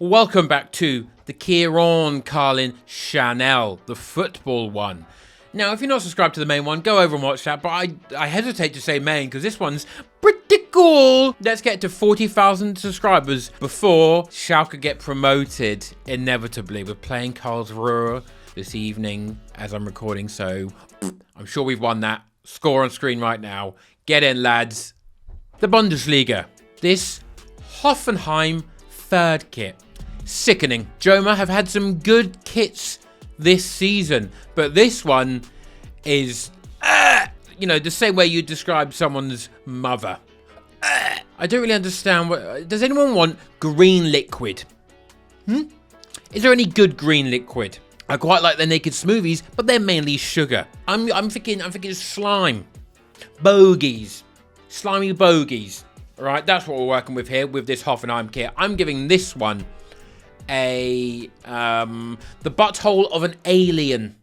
Welcome back to the ciarawn Carlin Chanel, the football one. Now, if you're not subscribed to the main one, go over and watch that, but I hesitate to say main because this one's pretty cool. Let's get to 40,000 subscribers before Schalke get promoted inevitably. We're playing Karlsruhe this evening as I'm recording, so I'm sure we've won that. Score on screen right now. Get in, lads. The Bundesliga. This Hoffenheim third kit. Sickening. Joma have had some good kits this season, but this one is, the same way you describe someone's mother. I don't really understand. Does anyone want green liquid? Is there any good green liquid? I quite like the naked smoothies, but they're mainly sugar. I'm thinking slime, bogies, slimy bogies. All right, that's what we're working with here with this Hoffenheim kit. I'm giving this one the butthole of an alien.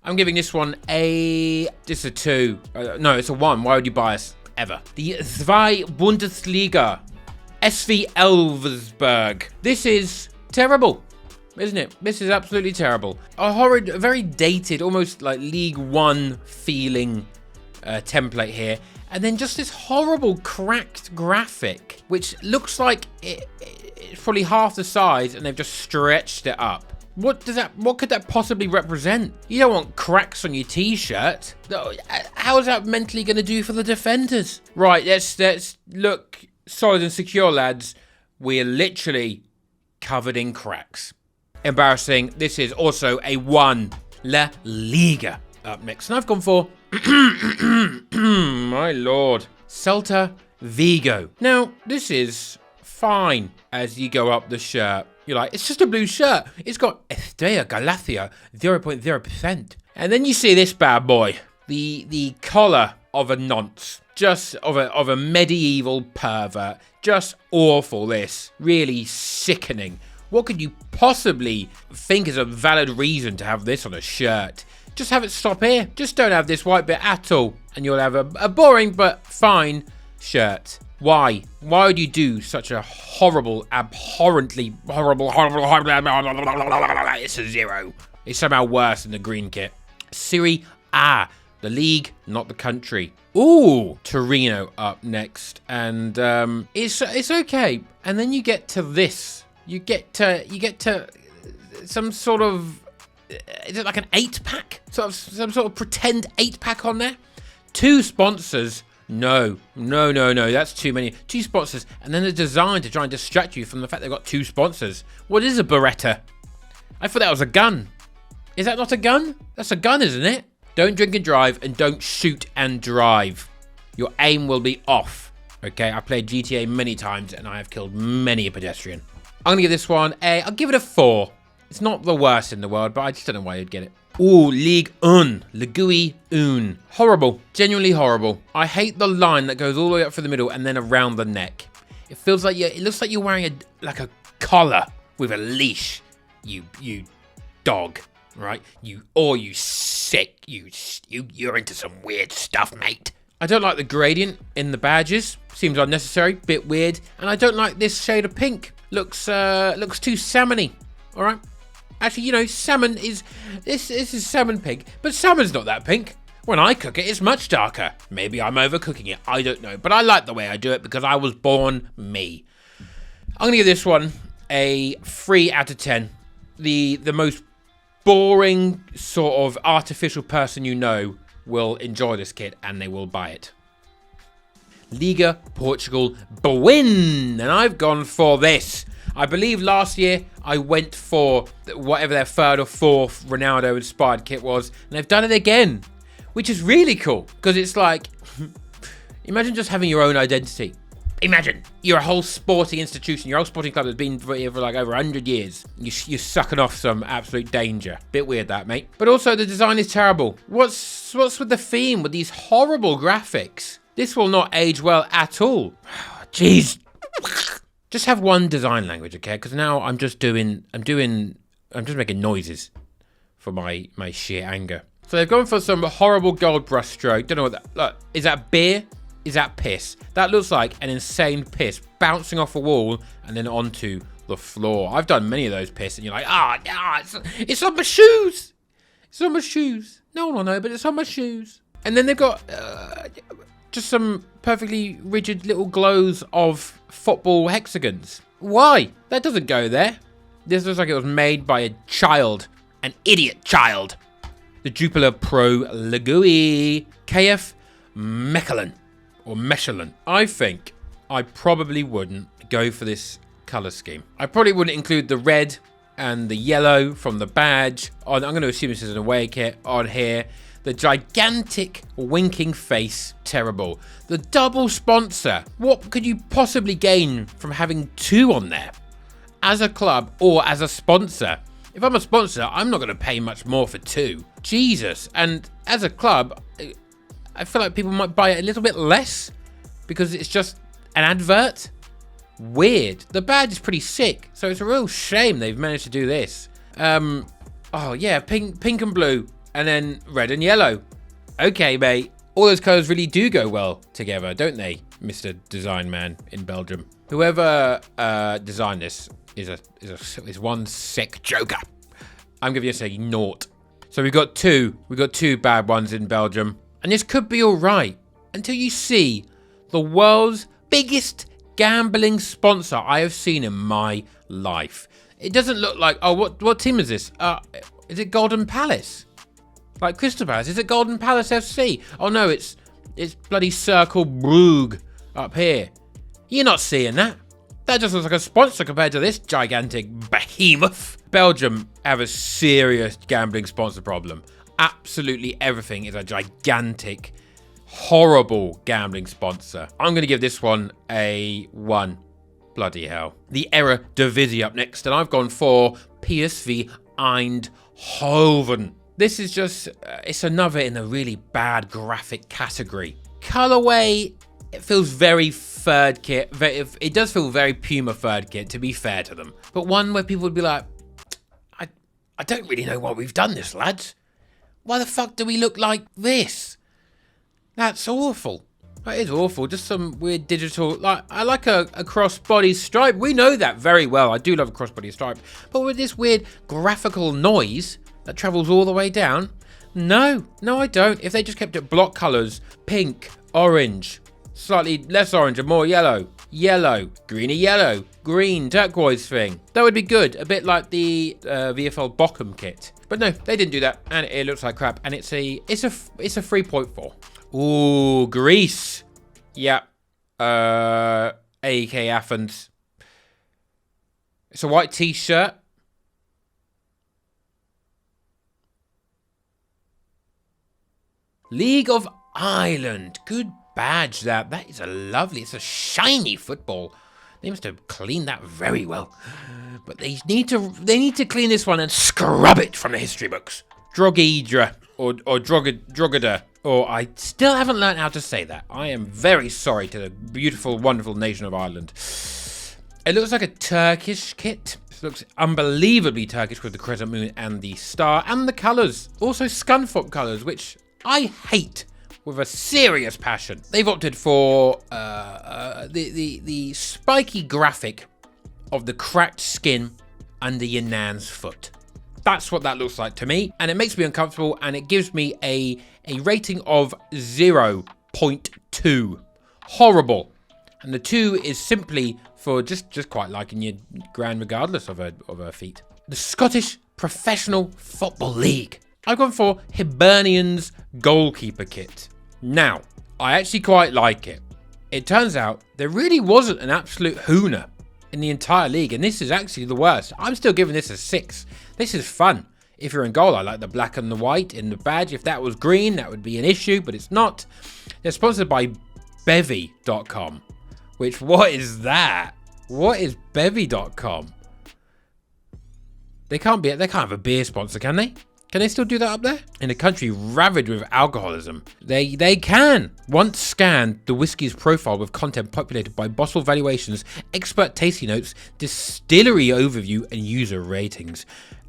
I'm giving this one just a 2. No, it's a 1. Why would you bias ever? The Zwei Bundesliga, SV Elversberg. This is terrible, isn't it? This is absolutely terrible. A horrid, very dated, almost like League One feeling template here. And then just this horrible cracked graphic, which looks like it's probably half the size and they've just stretched it up. What could that possibly represent? You don't want cracks on your t-shirt. How is that mentally going to do for the defenders? Right, let's look solid and secure, lads. We're literally covered in cracks. Embarrassing. This is also a 1. La Liga up next. And I've gone for my lord, Celta Vigo. Now, this is fine as you go up the shirt. You're like, it's just a blue shirt. It's got Estrella Galicia 0.0%. And then you see this bad boy. The collar of a nonce. Just of a medieval pervert. Just awful, this. Really sickening. What could you possibly think is a valid reason to have this on a shirt? Just have it stop here. Just don't have this white bit at all. And you'll have a boring but fine shirt. Why? Why would you do such a horrible, abhorrently horrible, it's a 0. It's somehow worse than the green kit. Serie A, the league, not the country. Ooh, Torino up next. And it's okay. And then you get to this. You get to some sort of, is it like an 8-pack? Some sort of pretend 8-pack on there? 2 sponsors. No, that's too many. 2 sponsors, and then they're designed to try and distract you from the fact they've got 2 sponsors. What is a Beretta? I thought that was a gun. Is that not a gun? That's a gun, isn't it? Don't drink and drive, and don't shoot and drive. Your aim will be off. Okay, I played GTA many times, and I have killed many a pedestrian. I'm going to give this one I'll give it a 4. It's not the worst in the world, but I just don't know why you'd get it. Ooh, Ligue 1. Ligue 1. Horrible. Genuinely horrible. I hate the line that goes all the way up through the middle and then around the neck. It feels like it looks like you're wearing a collar with a leash. You dog, right? You sick. You're into some weird stuff, mate. I don't like the gradient in the badges. Seems unnecessary, bit weird. And I don't like this shade of pink. Looks too salmon-y. All right. Actually, salmon is... This is salmon pink, but salmon's not that pink. When I cook it, it's much darker. Maybe I'm overcooking it, I don't know. But I like the way I do it because I was born me. I'm going to give this one a 3 out of 10. The most boring sort of artificial person you know will enjoy this kit and they will buy it. Liga Portugal Bwin. And I've gone for this. I believe last year I went for whatever their 3rd or 4th Ronaldo-inspired kit was, and they've done it again, which is really cool, because it's like, imagine just having your own identity. Imagine, you're a whole sporting institution, your whole sporting club that's been here for like over 100 years. You're sucking off some absolute danger. Bit weird that, mate. But also, the design is terrible. What's with the theme with these horrible graphics? This will not age well at all. Jeez. Just have one design language, okay? Because now I'm just making noises for my sheer anger. So they've gone for some horrible gold brush stroke. Don't know what that, look, is that beer? is that piss. That looks like an insane piss bouncing off a wall and then onto the floor. I've done many of those piss and you're like, it's on my shoes. It's on my shoes. No one will know, but it's on my shoes. And then they've got just some perfectly rigid little glows of football hexagons. Why? That doesn't go there. This looks like it was made by a child. An idiot child. The Jupiler Pro Ligue. KF Mechelen. Or Mechelen. I think I probably wouldn't go for this colour scheme. I probably wouldn't include the red and the yellow from the badge. I'm going to assume this is an away kit on here. The gigantic winking face, terrible. The double sponsor. What could you possibly gain from having two on there? As a club or as a sponsor? If I'm a sponsor, I'm not going to pay much more for two. Jesus. And as a club, I feel like people might buy it a little bit less because it's just an advert. Weird. The badge is pretty sick, so it's a real shame they've managed to do this. Oh yeah, pink and blue, and then red and yellow. Okay, mate. All those colours really do go well together, don't they, Mr. Design Man in Belgium? Whoever designed this is one sick joker. I'm giving this a naught. So we've got two bad ones in Belgium, and this could be all right until you see the world's biggest gambling sponsor I have seen in my life. It doesn't look like, oh, what team is this? Is it Golden Palace? Like Crystal Palace? Is it Golden Palace FC? Oh no, it's bloody Circle Brugge up here. You're not seeing that. That just looks like a sponsor compared to this gigantic behemoth. Belgium have a serious gambling sponsor problem. Absolutely everything is a gigantic, horrible gambling sponsor. I'm going to give this one a 1. Bloody hell. The Eredivisie up next, and I've gone for PSV Eindhoven. This is just, it's another in a really bad graphic category. Colorway, it feels very third kit. It does feel very Puma third kit, to be fair to them. But one where people would be like, I don't really know why we've done this, lads. Why the fuck do we look like this? That's awful. That is awful. Just some weird digital, I like a crossbody stripe. We know that very well. I do love a crossbody stripe. But with this weird graphical noise that travels all the way down, no, I don't. If they just kept it block colors, pink, orange, slightly less orange and more yellow, greeny yellow, green, turquoise thing, that would be good. A bit like the VFL Bochum kit. But no, they didn't do that, and it looks like crap. And it's a 3.4. Ooh, Greece. Yeah. AEK Athens. It's a white t-shirt. League of Ireland. Good badge that. That is a lovely, it's a shiny football. They must have cleaned that very well. But they need to clean this one and scrub it from the history books. Drogheda or Drogheda. Or I still haven't learned how to say that. I am very sorry to the beautiful, wonderful nation of Ireland. It looks like a Turkish kit. It looks unbelievably Turkish with the crescent moon and the star and the colours. Also Scunthorpe colours, which I hate with a serious passion. They've opted for the spiky graphic of the cracked skin under your nan's foot. That's what that looks like to me, and it makes me uncomfortable, and it gives me a rating of 0.2. Horrible. And the 2 is simply for just quite liking your gran regardless of her feet. The Scottish Professional Football League. I've gone for Hibernian's goalkeeper kit. Now, I actually quite like it. It turns out there really wasn't an absolute hooner in the entire league, and this is actually the worst. I'm still giving this a 6. This is fun. If you're in goal, I like the black and the white in the badge. If that was green, that would be an issue, but it's not. They're sponsored by Bevy.com, which, what is that? What is Bevy.com? They can't have a beer sponsor, can they? Can they still do that up there? In a country ravaged with alcoholism, they can. Once scanned, the whiskey's profile with content populated by bottle valuations, expert tasting notes, distillery overview, and user ratings.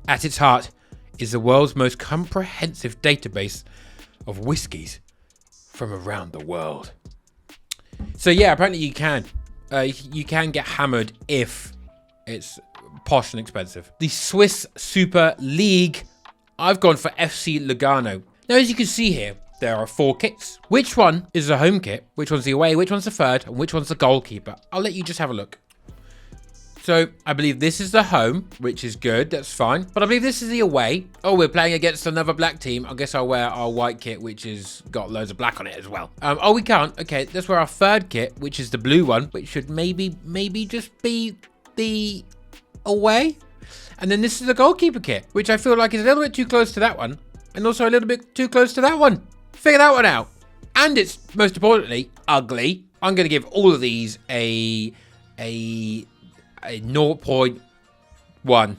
At its heart is the world's most comprehensive database of whiskies from around the world. So yeah, apparently you can. You can get hammered if it's posh and expensive. The Swiss Super League. I've gone for FC Lugano. Now, as you can see here, there are 4 kits. Which one is the home kit? Which one's the away? Which one's the third? And which one's the goalkeeper? I'll let you just have a look. So I believe this is the home, which is good. That's fine. But I believe this is the away. Oh, we're playing against another black team. I guess I'll wear our white kit, which has got loads of black on it as well. Oh, we can't. Okay, let's wear our third kit, which is the blue one, which should maybe just be the away. And then this is the goalkeeper kit, which I feel like is a little bit too close to that one. And also a little bit too close to that one. Figure that one out. And it's, most importantly, ugly. I'm going to give all of these a 0.1.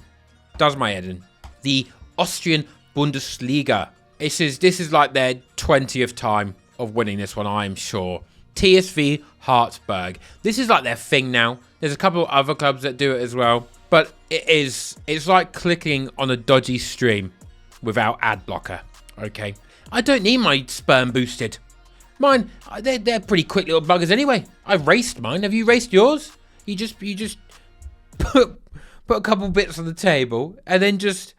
Does my head in. The Austrian Bundesliga. This is like their 20th time of winning this one, I'm sure. TSV Hartberg. This is like their thing now. There's a couple of other clubs that do it as well. But it's like clicking on a dodgy stream without ad blocker. Okay. I don't need my sperm boosted. Mine, they're pretty quick little buggers anyway. I've raced mine. Have you raced yours? You just put a couple bits on the table and then just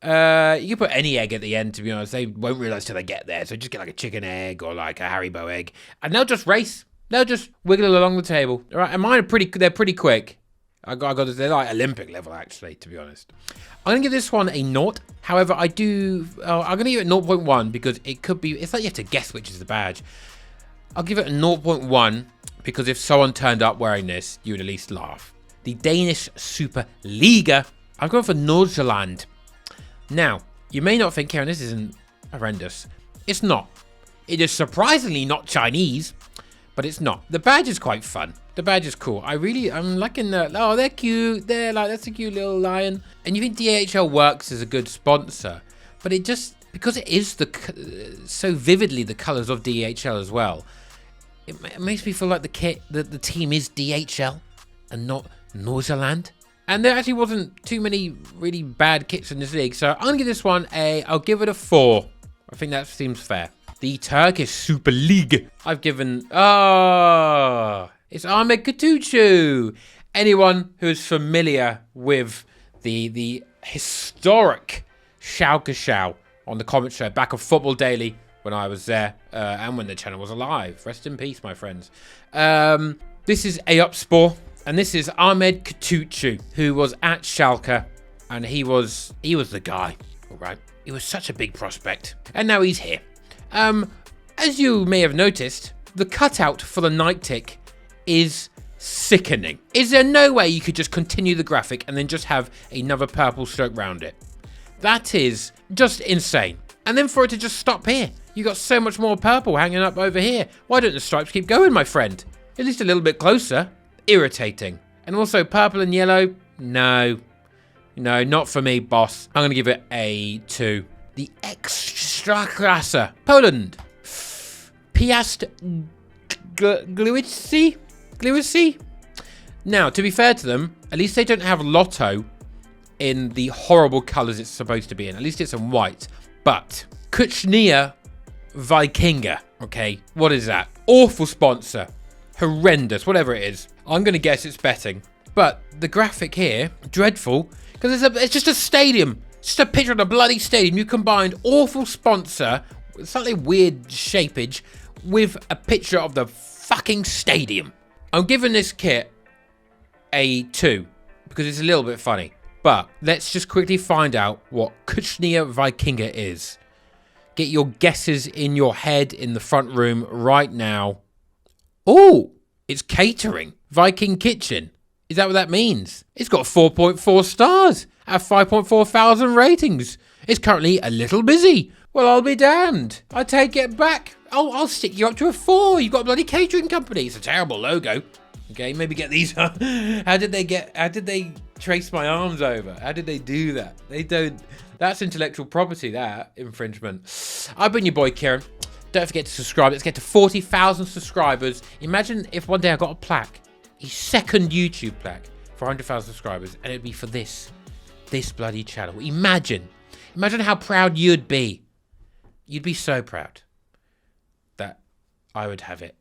you can put any egg at the end, to be honest. They won't realise till they get there. So just get like a chicken egg or like a Haribo egg. And they'll just race. They'll just wiggle along the table. All right, and mine are they're pretty quick. They're like Olympic level, actually, to be honest. I'm going to give this one a 0. However, I'm going to give it 0.1 because it's like you have to guess which is the badge. I'll give it a 0.1 because if someone turned up wearing this, you would at least laugh. The Danish Superliga. I'm going for Nordsjælland. Now, you may not think, Karen, this isn't horrendous. It's not. It is surprisingly not Chinese, but it's not. The badge is quite fun. The badge is cool. I'm liking they're cute. That's a cute little lion. And you think DHL works as a good sponsor, but it just, because it is so vividly the colours of DHL as well, it makes me feel like the team is DHL and not Nordsjælland. And there actually wasn't too many really bad kits in this league, so I'm going to give this one I'll give it a 4. I think that seems fair. The Turkish Super League. I've given, it's Ahmet Kutucu. Anyone who is familiar with the historic Schalke Show on the comment show back of Football Daily when I was there and when the channel was alive. Rest in peace, my friends. This is Eyüpspor, and this is Ahmet Kutucu, who was at Schalke, and he was the guy, all right? He was such a big prospect, and now he's here. As you may have noticed, the cutout for the night tick is sickening. Is there no way you could just continue the graphic and then just have another purple stroke round it? That is just insane. And then for it to just stop here, you got so much more purple hanging up over here. Why don't the stripes keep going, my friend? At least a little bit closer. Irritating. And also purple and yellow, no, not for me, boss. I'm going to give it a 2. The Ekstraklasa, Poland. Piast Gliwice. Now, to be fair to them, at least they don't have Lotto in the horrible colours it's supposed to be in. At least it's in white. But Kuchnia Vikinga, okay, what is that? Awful sponsor. Horrendous, whatever it is. I'm going to guess it's betting. But the graphic here, dreadful, because it's just a stadium. It's just a picture of a bloody stadium. You combined awful sponsor, slightly weird shapeage, with a picture of the fucking stadium. I'm giving this kit a 2 because it's a little bit funny. But let's just quickly find out what Kuchnia Vikinga is. Get your guesses in your head in the front room right now. Oh, it's catering. Viking Kitchen. Is that what that means? It's got 4.4 stars out of 5.4 thousand ratings. It's currently a little busy. Well, I'll be damned. I take it back. I'll stick you up to a 4. You've got a bloody catering company. It's a terrible logo. Okay, maybe get these. How did they trace my arms over? How did they do that? They don't. That's intellectual property, that infringement. I've been your boy, Kieran. Don't forget to subscribe. Let's get to 40,000 subscribers. Imagine if one day I got a plaque, a second YouTube plaque for 100,000 subscribers, and it'd be for this bloody channel. Imagine how proud you'd be. You'd be so proud that I would have it.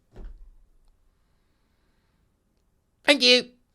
Thank you.